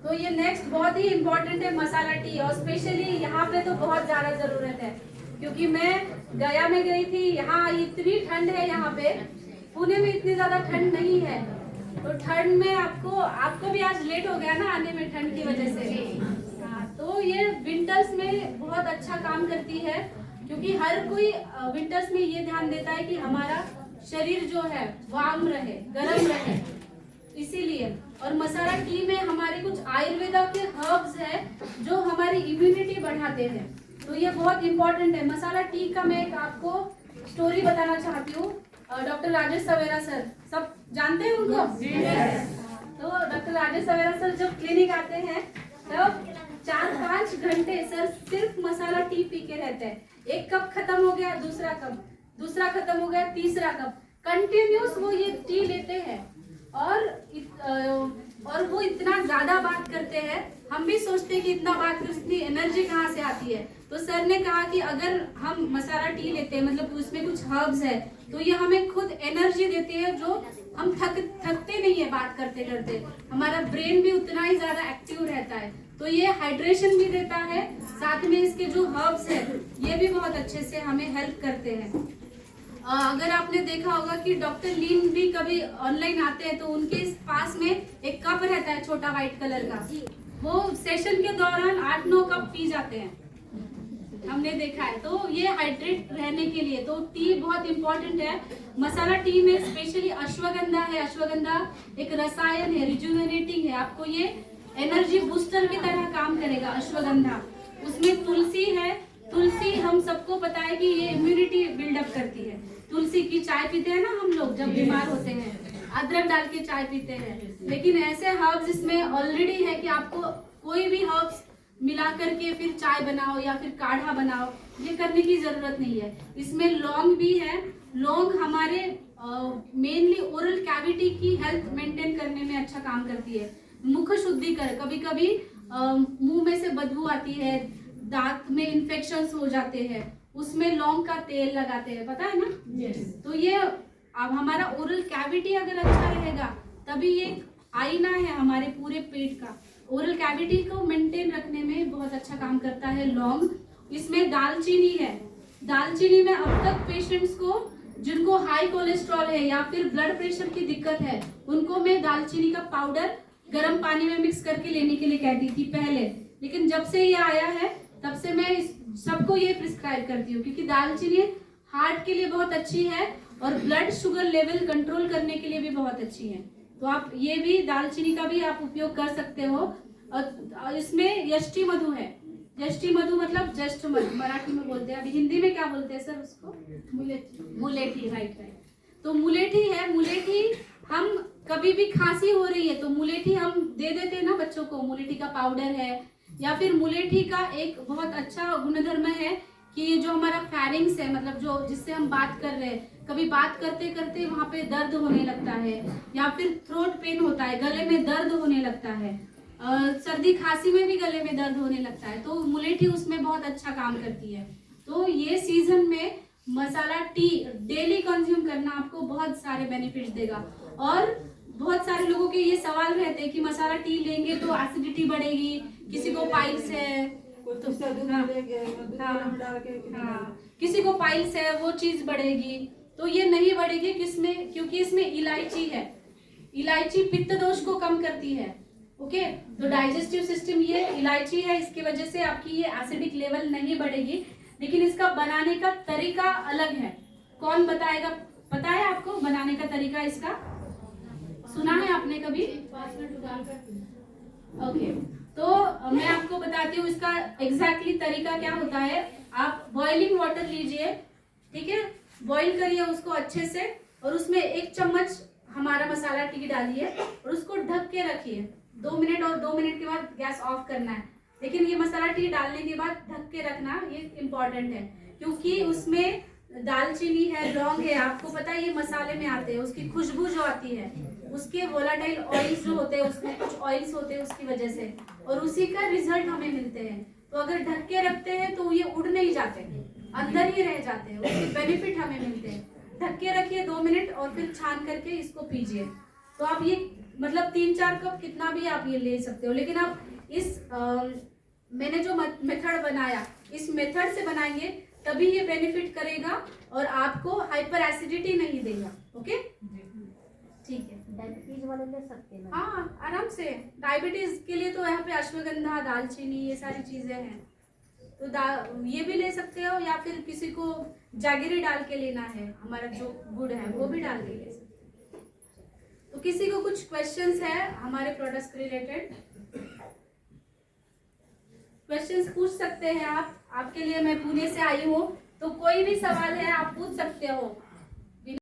तो ये नेक्स्ट बहुत ही इम्पोर्टेंट है मसाला टी, और स्पेशली यहाँ पे तो बहुत ज्यादा जरूरत है, क्योंकि मैं गया में गई थी, यहाँ इतनी ठंड है, यहाँ पे पुणे में इतनी ज्यादा ठंड नहीं है। तो ठंड में आपको भी आज लेट हो गया ना आने में ठंड की वजह से। हाँ, तो ये विंटर्स में बहुत अच्छा काम करती है, क्योंकि हर कोई विंटर्स में ये ध्यान देता है कि हमारा शरीर जो है वार्म रहे, गर्म रहे, इसीलिए। और मसाला टी में हमारे कुछ आयुर्वेदा के हर्ब्स है जो हमारी इम्यूनिटी बढ़ाते हैं, तो ये बहुत इंपॉर्टेंट है। मसाला टी का मैं एक आपको स्टोरी बताना चाहती हूँ। डॉक्टर राजेश सवेरा सर, सब जानते हैं उनको? तो डॉक्टर राजेश सवेरा सर जब क्लिनिक आते हैं तब 4-5 घंटे सर सिर्फ मसाला टी पी के रहते हैं। एक कप खत्म हो गया, दूसरा कप, दूसरा खत्म हो गया, तीसरा कप, कंटिन्यूस वो ये टी लेते हैं। और वो इतना ज्यादा बात करते हैं, हम भी सोचते हैं कि इतना बात कर, इतनी एनर्जी कहाँ से आती है। तो सर ने कहा कि अगर हम मसाला टी लेते हैं, मतलब उसमें कुछ हर्ब्स है, तो ये हमें खुद एनर्जी देती है, जो हम थकते नहीं है बात करते करते, हमारा ब्रेन भी उतना ही ज्यादा एक्टिव रहता है। तो ये हाइड्रेशन भी देता है, साथ में इसके जो हर्ब्स है ये भी बहुत अच्छे से हमें हेल्प करते हैं। अगर आपने देखा होगा कि डॉक्टर लीन भी कभी ऑनलाइन आते हैं तो उनके पास में एक कप रहता है छोटा व्हाइट कलर का, वो सेशन के दौरान 8-9 कप पी जाते हैं, हमने देखा है। तो ये हाइड्रेट रहने के लिए तो टी बहुत इंपॉर्टेंट है। मसाला टी में स्पेशली अश्वगंधा है, अश्वगंधा एक रसायन है, रिजुवेनेटिंग है, आपको ये एनर्जी बूस्टर की तरह काम करेगा अश्वगंधा। उसमें तुलसी है, तुलसी हम सबको पता है कि ये इम्यूनिटी बिल्डअप करती है। तुलसी की चाय पीते हैं ना हम लोग जब बीमार होते हैं, अदरक डाल के चाय पीते हैं, लेकिन ऐसे हर्ब्स इसमें ऑलरेडी है कि आपको कोई भी हर्ब्स मिला करके फिर चाय बनाओ या फिर काढ़ा बनाओ, ये करने की जरूरत नहीं है। इसमें लौंग भी है, लौंग हमारे मेनली ओरल कैविटी की हेल्थ मेंटेन करने में अच्छा काम करती है। मुख शुद्धि कर, कभी कभी मुंह में से बदबू आती है, दांत में इन्फेक्शंस हो जाते हैं, उसमें लौंग का तेल लगाते हैं, पता है ना? तो ये अब हमारा ओरल कैविटी अगर अच्छा रहेगा तभी ये आईना है हमारे पूरे पेट का, ओरल कैविटी को मेंटेन रखने में बहुत अच्छा काम करता है लौंग। इसमें दालचीनी है, दालचीनी में अब तक पेशेंट्स को जिनको हाई कोलेस्ट्रॉल है या फिर ब्लड प्रेशर की दिक्कत है, उनको मैं दालचीनी का पाउडर गर्म पानी में मिक्स करके लेने के लिए कहती थी पहले, लेकिन जब से ये आया है तब से मैं सबको ये प्रिस्क्राइब करती हूँ, क्योंकि दालचीनी हार्ट के लिए बहुत अच्छी है और ब्लड शुगर लेवल कंट्रोल करने के लिए भी बहुत अच्छी है। तो आप ये भी दालचीनी का भी आप उपयोग कर सकते हो। और इसमें यष्टि मधु है, यष्टि मधु मतलब जस्ट मधु मराठी में बोलते हैं, अभी हिंदी में क्या बोलते हैं सर उसको? मुलेठी, राइट। तो मुलेठी है, मुलेठी हम कभी भी खांसी हो रही है तो मुलेठी हम दे देते हैं ना बच्चों को, मुलेठी का पाउडर है। या फिर मुलेठी का एक बहुत अच्छा गुणधर्म है कि ये जो हमारा फैरिंग्स है, मतलब जो जिससे हम बात कर रहे हैं, कभी बात करते करते वहां पे दर्द होने लगता है या फिर थ्रोट पेन होता है, गले में दर्द होने लगता है, सर्दी खांसी में भी गले में दर्द होने लगता है, तो मुलेठी उसमें बहुत अच्छा काम करती है। तो ये सीजन में मसाला टी डेली कंज्यूम करना आपको बहुत सारे बेनिफिट्स देगा। और बहुत सारे लोगों के ये सवाल रहते हैं कि मसाला टी लेंगे तो एसिडिटी बढ़ेगी, किसी को पाइल्स है तो किसी को पाइल्स है वो चीज बढ़ेगी, तो ये नहीं बढ़ेगी। किसमें? क्योंकि इसमें इलायची है, इलायची पित्त दोष को कम करती है। ओके, तो डाइजेस्टिव सिस्टम, ये इलायची है, इसकी वजह से आपकी ये एसिडिक लेवल नहीं बढ़ेगी। लेकिन इसका बनाने का तरीका अलग है, कौन बताएगा? पता है आपको बनाने का तरीका इसका? सुना है आपने कभी? ओके, तो मैं आपको बताती हूँ इसका एग्जैक्टली तरीका क्या होता है। आप बॉइलिंग वाटर लीजिए, ठीक है, बॉईल करिए उसको अच्छे से, और उसमें 1 चम्मच हमारा मसाला टी डालिए और उसको ढक के रखिए 2 मिनट, और 2 मिनट के बाद गैस ऑफ करना है। लेकिन ये मसाला टी डालने के बाद ढक के रखना ये इम्पोर्टेंट है, क्योंकि उसमें दालचीनी है, लौंग है, आपको पता है ये मसाले में आते हैं, उसकी खुशबू जो आती है, उसके वोलाटाइल ऑयल्स जो होते हैं, उसमें कुछ ऑयल्स होते हैं उसकी वजह से, और उसी का रिजल्ट हमें मिलते हैं। तो अगर ढक के रखते हैं तो ये उड़ नहीं जाते, अंदर ही रह जाते हैं, उसके बेनिफिट हमें मिलते हैं। ढक के रखिए 2 मिनट और फिर छान करके इसको पीजिए। तो आप ये मतलब 3-4 कप कितना भी आप ये ले सकते हो, लेकिन आप इस मैंने जो मेथड बनाया इस मेथड से बनाएंगे तभी ये बेनिफिट करेगा और आपको हाइपर एसिडिटी नहीं देगा। ओके, ठीक है। डायबिटीज वाले ले सकते हैं? हाँ, आराम से। डायबिटीज के लिए तो यहाँ पे अश्वगंधा, दालचीनी, ये सारी चीजें हैं, तो ये भी ले सकते हो, या फिर किसी को जागीरी डाल के लेना है, हमारा जो गुड़ है वो भी डाल के ले सकते हो। तो किसी को कुछ क्वेश्चंस है हमारे प्रोडक्ट्स के रिलेटेड? क्वेश्चंस पूछ सकते हैं आप। आपके लिए मैं पुणे से आई हूँ, तो कोई भी सवाल है आप पूछ सकते हो।